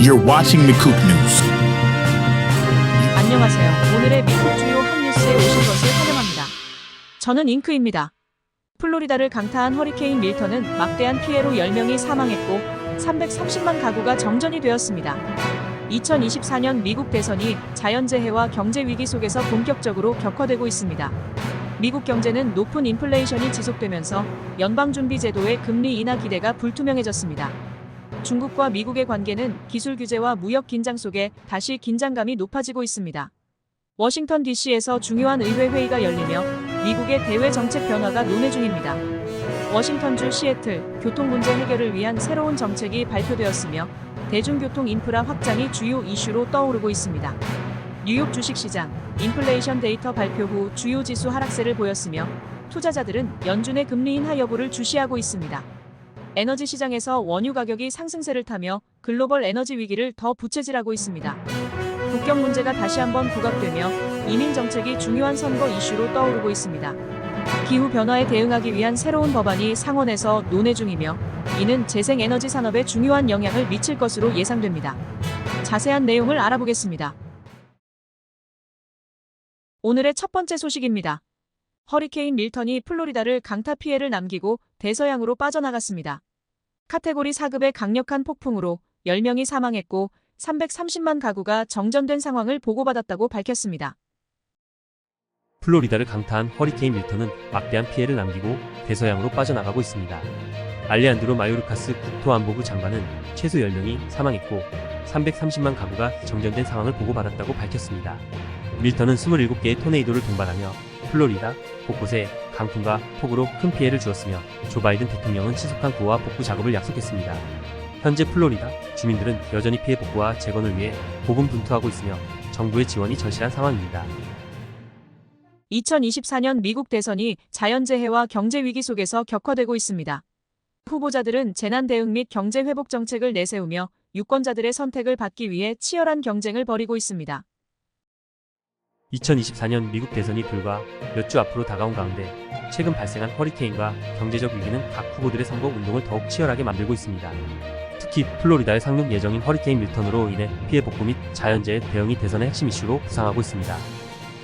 You're watching Mikoop News. 안녕하세요. 오늘의 미국 주요 핫뉴스에 오신 것을 환영합니다. 저는 잉크입니다. 플로리다를 강타한 허리케인 밀턴은 막대한 피해로 10명이 사망했고 330만 가구가 정전이 되었습니다. 2024년 미국 대선이 자연재해와 경제위기 속에서 본격적으로 격화되고 있습니다. 미국 경제는 높은 인플레이션이 지속되면서 연방준비제도의 금리 인하 기대가 불투명해졌습니다. 중국과 미국의 관계는 기술 규제와 무역 긴장 속에 다시 긴장감이 높아지고 있습니다. 워싱턴 DC에서 중요한 의회 회의가 열리며 미국의 대외 정책 변화가 논의 중입니다. 워싱턴주 시애틀 교통 문제 해결을 위한 새로운 정책이 발표되었으며 대중교통 인프라 확장이 주요 이슈로 떠오르고 있습니다. 뉴욕 주식시장 인플레이션 데이터 발표 후 주요 지수 하락세를 보였으며 투자자들은 연준의 금리 인하 여부를 주시하고 있습니다. 에너지 시장에서 원유 가격이 상승세를 타며 글로벌 에너지 위기를 더 부채질하고 있습니다. 북경 문제가 다시 한번 부각되며 이민 정책이 중요한 선거 이슈로 떠오르고 있습니다. 기후 변화에 대응하기 위한 새로운 법안이 상원에서 논의 중이며 이는 재생에너지 산업에 중요한 영향을 미칠 것으로 예상됩니다. 자세한 내용을 알아보겠습니다. 오늘의 첫 번째 소식입니다. 허리케인 밀턴이 플로리다를 강타 피해를 남기고 대서양으로 빠져나갔습니다. 카테고리 4급의 강력한 폭풍으로 10명이 사망했고 330만 가구가 정전된 상황을 보고받았다고 밝혔습니다. 플로리다를 강타한 허리케인 밀턴은 막대한 피해를 남기고 대서양으로 빠져나가고 있습니다. 알레한드로 마요르카스 국토안보부 장관은 최소 10명이 사망했고 330만 가구가 정전된 상황을 보고받았다고 밝혔습니다. 밀턴은 27개의 토네이도를 동반하며 플로리다 곳곳에 강풍과 폭우로 큰 피해를 주었으며 조 바이든 대통령은 신속한 구호와 복구 작업을 약속했습니다. 현재 플로리다 주민들은 여전히 피해 복구와 재건을 위해 고군분투하고 있으며 정부의 지원이 절실한 상황입니다. 2024년 미국 대선이 자연재해와 경제위기 속에서 격화되고 있습니다. 후보자들은 재난 대응 및 경제 회복 정책을 내세우며 유권자들의 선택을 받기 위해 치열한 경쟁을 벌이고 있습니다. 2024년 미국 대선이 불과 몇 주 앞으로 다가온 가운데 최근 발생한 허리케인과 경제적 위기는 각 후보들의 선거 운동을 더욱 치열하게 만들고 있습니다. 특히 플로리다에 상륙 예정인 허리케인 밀턴으로 인해 피해 복구 및 자연재해 대응이 대선의 핵심 이슈로 부상하고 있습니다.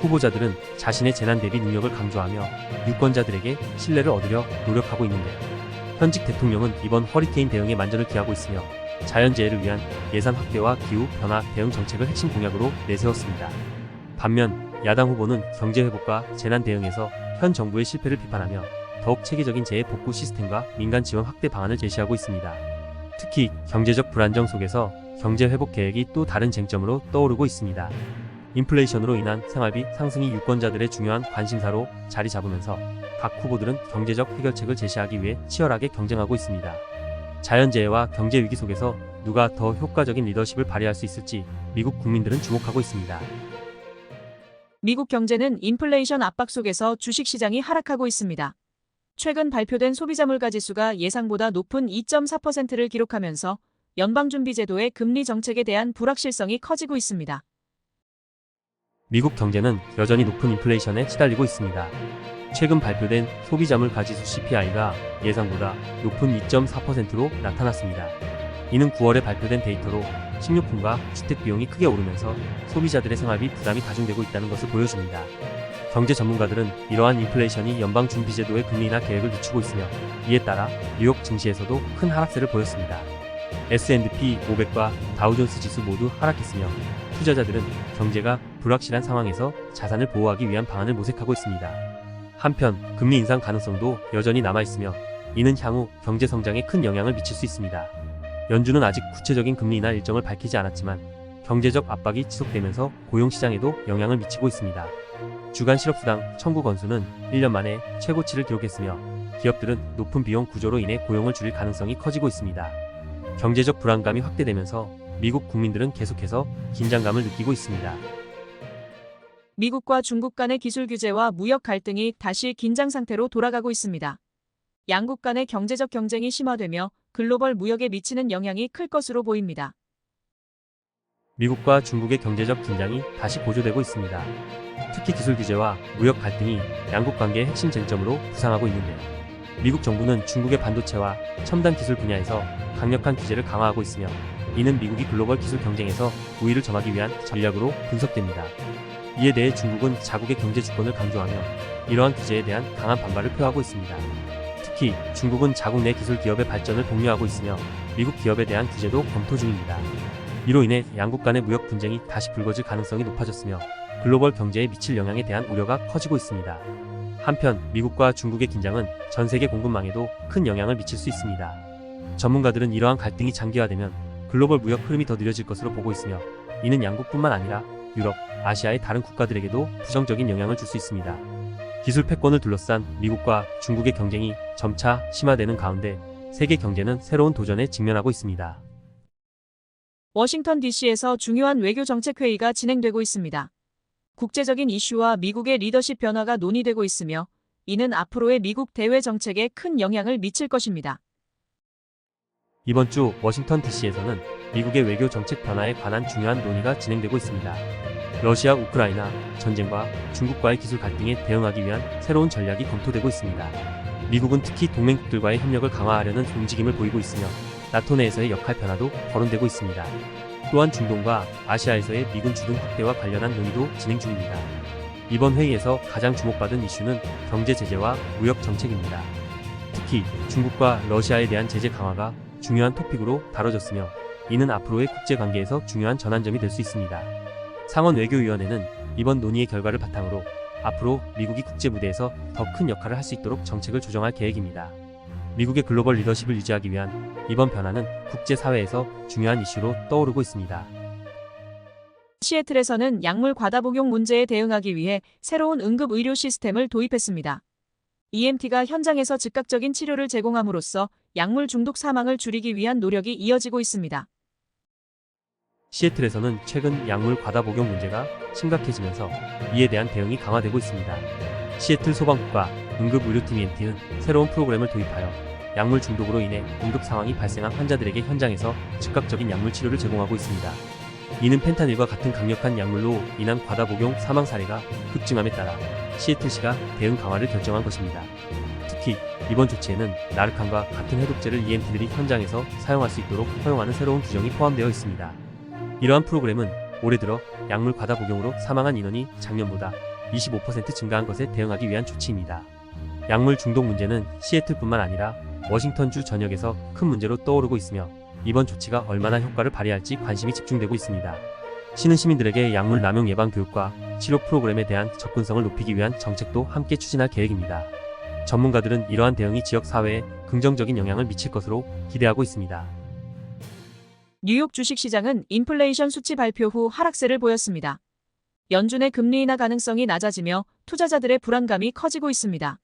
후보자들은 자신의 재난 대비 능력을 강조하며 유권자들에게 신뢰를 얻으려 노력하고 있는데 현직 대통령은 이번 허리케인 대응에 만전을 기하고 있으며 자연재해를 위한 예산 확대와 기후 변화 대응 정책을 핵심 공약으로 내세웠습니다. 반면 야당 후보는 경제회복과 재난 대응에서 현 정부의 실패를 비판하며 더욱 체계적인 재해 복구 시스템과 민간 지원 확대 방안을 제시하고 있습니다. 특히 경제적 불안정 속에서 경제회복 계획이 또 다른 쟁점으로 떠오르고 있습니다. 인플레이션으로 인한 생활비 상승이 유권자들의 중요한 관심사로 자리 잡으면서 각 후보들은 경제적 해결책을 제시하기 위해 치열하게 경쟁하고 있습니다. 자연재해와 경제위기 속에서 누가 더 효과적인 리더십을 발휘할 수 있을지 미국 국민들은 주목하고 있습니다. 미국 경제는 인플레이션 압박 속에서 주식시장이 하락하고 있습니다. 최근 발표된 소비자 물가지수가 예상보다 높은 2.4%를 기록하면서 연방준비제도의 금리 정책에 대한 불확실성이 커지고 있습니다. 미국 경제는 여전히 높은 인플레이션에 시달리고 있습니다. 최근 발표된 소비자 물가지수 CPI가 예상보다 높은 2.4%로 나타났습니다. 이는 9월에 발표된 데이터로 식료품과 주택 비용이 크게 오르면서 소비자들의 생활비 부담이 가중되고 있다는 것을 보여줍니다. 경제 전문가들은 이러한 인플레이션이 연방준비제도의 금리 인하 계획을 늦추고 있으며 이에 따라 뉴욕 증시에서도 큰 하락세를 보였습니다. S&P 500과 다우존스 지수 모두 하락했으며 투자자들은 경제가 불확실한 상황에서 자산을 보호하기 위한 방안을 모색하고 있습니다. 한편 금리 인상 가능성도 여전히 남아있으며 이는 향후 경제 성장에 큰 영향을 미칠 수 있습니다. 연준은 아직 구체적인 금리 인하 일정을 밝히지 않았지만 경제적 압박이 지속되면서 고용시장에도 영향을 미치고 있습니다. 주간 실업수당 청구 건수는 1년 만에 최고치를 기록했으며 기업들은 높은 비용 구조로 인해 고용을 줄일 가능성이 커지고 있습니다. 경제적 불안감이 확대되면서 미국 국민들은 계속해서 긴장감을 느끼고 있습니다. 미국과 중국 간의 기술 규제와 무역 갈등이 다시 긴장 상태로 돌아가고 있습니다. 양국 간의 경제적 경쟁이 심화되며 글로벌 무역에 미치는 영향이 클 것으로 보입니다. 미국과 중국의 경제적 긴장이 다시 고조되고 있습니다. 특히 기술 규제와 무역 갈등이 양국 관계의 핵심 쟁점으로 부상하고 있는데요. 미국 정부는 중국의 반도체와 첨단 기술 분야에서 강력한 규제를 강화하고 있으며 이는 미국이 글로벌 기술 경쟁에서 우위를 점하기 위한 전략으로 분석됩니다. 이에 대해 중국은 자국의 경제 주권을 강조하며 이러한 규제에 대한 강한 반발을 표하고 있습니다. 특히 중국은 자국 내 기술 기업의 발전을 독려하고 있으며 미국 기업에 대한 규제도 검토 중입니다. 이로 인해 양국 간의 무역 분쟁이 다시 불거질 가능성이 높아졌으며 글로벌 경제에 미칠 영향에 대한 우려가 커지고 있습니다. 한편 미국과 중국의 긴장은 전 세계 공급망에도 큰 영향을 미칠 수 있습니다. 전문가들은 이러한 갈등이 장기화되면 글로벌 무역 흐름이 더 느려질 것으로 보고 있으며 이는 양국뿐만 아니라 유럽, 아시아의 다른 국가들에게도 부정적인 영향을 줄 수 있습니다. 기술 패권을 둘러싼 미국과 중국의 경쟁이 점차 심화되는 가운데 세계 경제는 새로운 도전에 직면하고 있습니다. 워싱턴 DC에서 중요한 외교 정책 회의가 진행되고 있습니다. 국제적인 이슈와 미국의 리더십 변화가 논의되고 있으며 이는 앞으로의 미국 대외 정책에 큰 영향을 미칠 것입니다. 이번 주 워싱턴 DC에서는 미국의 외교 정책 변화에 관한 중요한 논의가 진행되고 있습니다. 러시아 우크라이나 전쟁과 중국과의 기술 갈등에 대응하기 위한 새로운 전략이 검토되고 있습니다. 미국은 특히 동맹국들과의 협력을 강화하려는 움직임을 보이고 있으며 나토 내에서의 역할 변화도 거론되고 있습니다. 또한 중동과 아시아에서의 미군 주둔 확대와 관련한 논의도 진행 중입니다. 이번 회의에서 가장 주목받은 이슈는 경제 제재와 무역 정책입니다. 특히 중국과 러시아에 대한 제재 강화가 중요한 토픽으로 다뤄졌으며 이는 앞으로의 국제 관계에서 중요한 전환점이 될 수 있습니다. 상원 외교위원회는 이번 논의의 결과를 바탕으로 앞으로 미국이 국제 무대에서 더 큰 역할을 할 수 있도록 정책을 조정할 계획입니다. 미국의 글로벌 리더십을 유지하기 위한 이번 변화는 국제사회에서 중요한 이슈로 떠오르고 있습니다. 시애틀에서는 약물 과다 복용 문제에 대응하기 위해 새로운 응급 의료 시스템을 도입했습니다. EMT가 현장에서 즉각적인 치료를 제공함으로써 약물 중독 사망을 줄이기 위한 노력이 이어지고 있습니다. 시애틀에서는 최근 약물 과다 복용 문제가 심각해지면서 이에 대한 대응이 강화되고 있습니다. 시애틀 소방국과 응급의료팀 EMT는 새로운 프로그램을 도입하여 약물 중독으로 인해 응급 상황이 발생한 환자들에게 현장에서 즉각적인 약물 치료를 제공하고 있습니다. 이는 펜타닐과 같은 강력한 약물로 인한 과다 복용 사망 사례가 급증함에 따라 시애틀시가 대응 강화를 결정한 것입니다. 특히 이번 조치에는 나르칸과 같은 해독제를 EMT들이 현장에서 사용할 수 있도록 허용하는 새로운 규정이 포함되어 있습니다. 이러한 프로그램은 올해 들어 약물 과다 복용으로 사망한 인원이 작년보다 25% 증가한 것에 대응하기 위한 조치입니다. 약물 중독 문제는 시애틀뿐만 아니라 워싱턴주 전역에서 큰 문제로 떠오르고 있으며 이번 조치가 얼마나 효과를 발휘할지 관심이 집중되고 있습니다. 시는 시민들에게 약물 남용 예방 교육과 치료 프로그램에 대한 접근성을 높이기 위한 정책도 함께 추진할 계획입니다. 전문가들은 이러한 대응이 지역 사회에 긍정적인 영향을 미칠 것으로 기대하고 있습니다. 뉴욕 주식시장은 인플레이션 수치 발표 후 하락세를 보였습니다. 연준의 금리 인하 가능성이 낮아지며 투자자들의 불안감이 커지고 있습니다.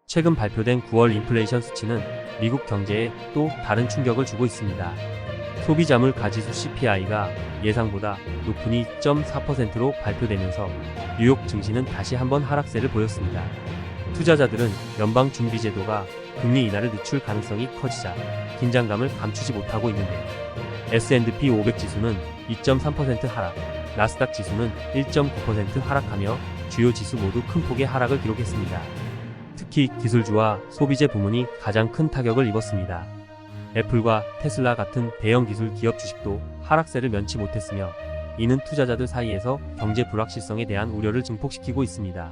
최근 발표된 9월 인플레이션 수치는 미국 경제에 또 다른 충격을 주고 있습니다. 소비자물 가지수 CPI가 예상보다 높은 2.4%로 발표되면서 뉴욕 증시는 다시 한번 하락세를 보였습니다. 투자자들은 연방준비제도가 금리 인하를 늦출 가능성이 커지자 긴장감을 감추지 못하고 있는데 S&P 500 지수는 2.3% 하락, 나스닥 지수는 1.9% 하락하며 주요 지수 모두 큰 폭의 하락을 기록했습니다. 특히 기술주와 소비재 부문이 가장 큰 타격을 입었습니다. 애플과 테슬라 같은 대형 기술 기업 주식도 하락세를 면치 못했으며 이는 투자자들 사이에서 경제 불확실성에 대한 우려를 증폭시키고 있습니다.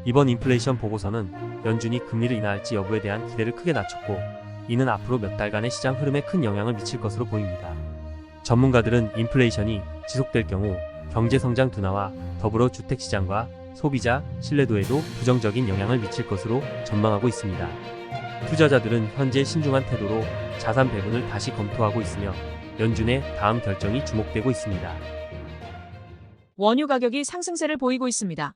이번 인플레이션 보고서는 연준이 금리를 인하할지 여부에 대한 기대를 크게 낮췄고 이는 앞으로 몇 달간의 시장 흐름에 큰 영향을 미칠 것으로 보입니다. 전문가들은 인플레이션이 지속될 경우 경제 성장 둔화와 더불어 주택시장과 소비자 신뢰도에도 부정적인 영향을 미칠 것으로 전망하고 있습니다. 투자자들은 현재 신중한 태도로 자산 배분을 다시 검토하고 있으며 연준의 다음 결정이 주목되고 있습니다. 원유 가격이 상승세를 보이고 있습니다.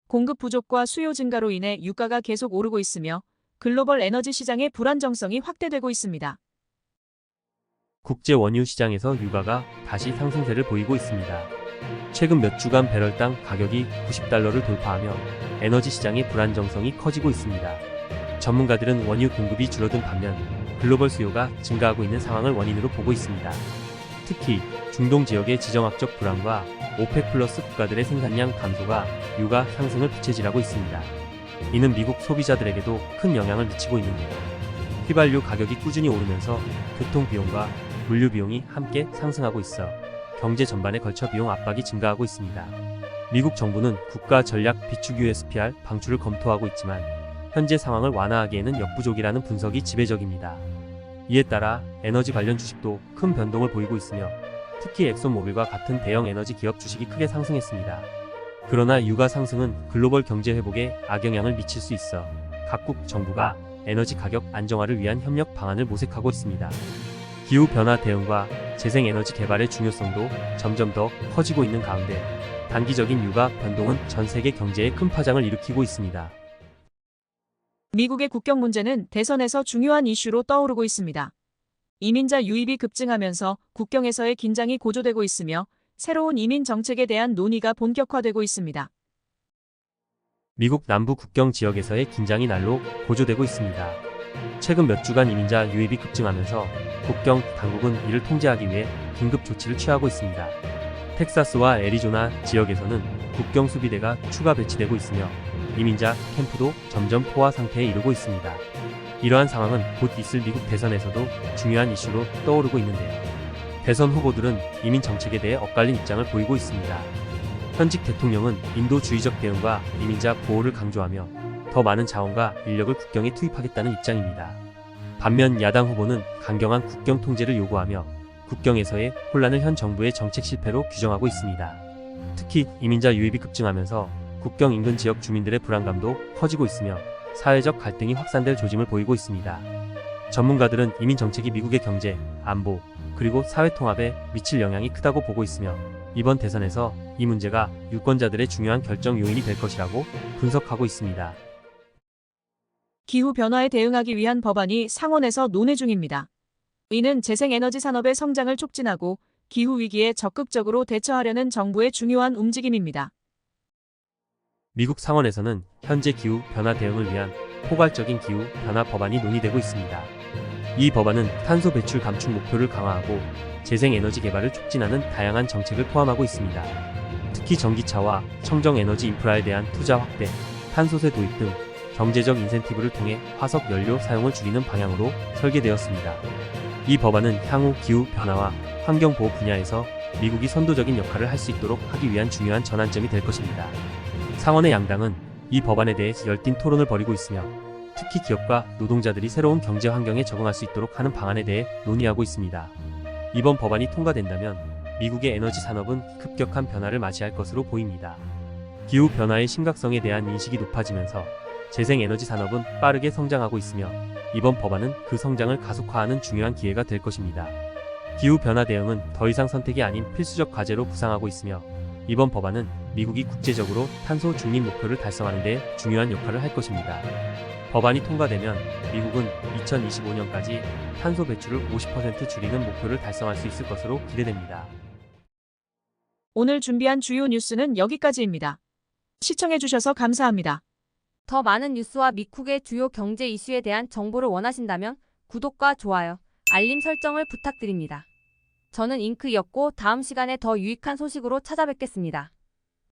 공급 부족과 수요 증가로 인해 유가가 계속 오르고 있으며 글로벌 에너지 시장의 불안정성이 확대되고 있습니다. 국제 원유 시장에서 유가가 다시 상승세를 보이고 있습니다. 최근 몇 주간 배럴당 가격이 $90를 돌파하며 에너지 시장의 불안정성이 커지고 있습니다. 전문가들은 원유 공급이 줄어든 반면 글로벌 수요가 증가하고 있는 상황을 원인으로 보고 있습니다. 특히 중동 지역의 지정학적 불안과 오펙 플러스 국가들의 생산량 감소가 유가 상승을 부채질하고 있습니다. 이는 미국 소비자들에게도 큰 영향을 미치고 있는데요. 휘발유 가격이 꾸준히 오르면서 교통 비용과 물류 비용이 함께 상승하고 있어 경제 전반에 걸쳐 비용 압박이 증가하고 있습니다. 미국 정부는 국가 전략 비축 USPR 방출을 검토하고 있지만 현재 상황을 완화하기에는 역부족이라는 분석이 지배적입니다. 이에 따라 에너지 관련 주식도 큰 변동을 보이고 있으며 특히 엑손모빌과 같은 대형 에너지 기업 주식이 크게 상승했습니다. 그러나 유가 상승은 글로벌 경제 회복에 악영향을 미칠 수 있어 각국 정부가 에너지 가격 안정화를 위한 협력 방안을 모색하고 있습니다. 기후변화 대응과 재생에너지 개발의 중요성도 점점 더 커지고 있는 가운데 단기적인 유가 변동은 전 세계 경제에 큰 파장을 일으키고 있습니다. 미국의 국경 문제는 대선에서 중요한 이슈로 떠오르고 있습니다. 이민자 유입이 급증하면서 국경에서의 긴장이 고조되고 있으며 새로운 이민 정책에 대한 논의가 본격화되고 있습니다. 미국 남부 국경 지역에서의 긴장이 날로 고조되고 있습니다. 최근 몇 주간 이민자 유입이 급증하면서 국경 당국은 이를 통제하기 위해 긴급 조치를 취하고 있습니다. 텍사스와 애리조나 지역에서는 국경 수비대가 추가 배치되고 있으며 이민자 캠프도 점점 포화 상태에 이르고 있습니다. 이러한 상황은 곧 있을 미국 대선에서도 중요한 이슈로 떠오르고 있는데요. 대선 후보들은 이민 정책에 대해 엇갈린 입장을 보이고 있습니다. 현직 대통령은 인도주의적 대응과 이민자 보호를 강조하며 더 많은 자원과 인력을 국경에 투입하겠다는 입장입니다. 반면 야당 후보는 강경한 국경 통제를 요구하며 국경에서의 혼란을 현 정부의 정책 실패로 규정하고 있습니다. 특히 이민자 유입이 급증하면서 국경 인근 지역 주민들의 불안감도 커지고 있으며 사회적 갈등이 확산될 조짐을 보이고 있습니다. 전문가들은 이민 정책이 미국의 경제, 안보, 그리고 사회 통합에 미칠 영향이 크다고 보고 있으며 이번 대선에서 이 문제가 유권자들의 중요한 결정 요인이 될 것이라고 분석하고 있습니다. 기후변화에 대응하기 위한 법안이 상원에서 논의 중입니다. 이는 재생에너지 산업의 성장을 촉진하고 기후위기에 적극적으로 대처하려는 정부의 중요한 움직임입니다. 미국 상원에서는 현재 기후 변화 대응을 위한 포괄적인 기후 변화 법안이 논의되고 있습니다. 이 법안은 탄소 배출 감축 목표를 강화하고 재생에너지 개발을 촉진하는 다양한 정책을 포함하고 있습니다. 특히 전기차와 청정에너지 인프라에 대한 투자 확대, 탄소세 도입 등 경제적 인센티브를 통해 화석 연료 사용을 줄이는 방향으로 설계되었습니다. 이 법안은 향후 기후 변화와 환경 보호 분야에서 미국이 선도적인 역할을 할 수 있도록 하기 위한 중요한 전환점이 될 것입니다. 상원의 양당은 이 법안에 대해 열띤 토론을 벌이고 있으며 특히 기업과 노동자들이 새로운 경제 환경에 적응할 수 있도록 하는 방안에 대해 논의하고 있습니다. 이번 법안이 통과된다면 미국의 에너지 산업은 급격한 변화를 맞이할 것으로 보입니다. 기후 변화의 심각성에 대한 인식이 높아지면서 재생에너지 산업은 빠르게 성장하고 있으며 이번 법안은 그 성장을 가속화하는 중요한 기회가 될 것입니다. 기후 변화 대응은 더 이상 선택이 아닌 필수적 과제로 부상하고 있으며 이번 법안은 미국이 국제적으로 탄소 중립 목표를 달성하는 데 중요한 역할을 할 것입니다. 법안이 통과되면 미국은 2025년까지 탄소 배출을 50% 줄이는 목표를 달성할 수 있을 것으로 기대됩니다. 오늘 준비한 주요 뉴스는 여기까지입니다. 시청해주셔서 감사합니다. 더 많은 뉴스와 미국의 주요 경제 이슈에 대한 정보를 원하신다면 구독과 좋아요, 알림 설정을 부탁드립니다. 저는 잉크였고 다음 시간에 더 유익한 소식으로 찾아뵙겠습니다.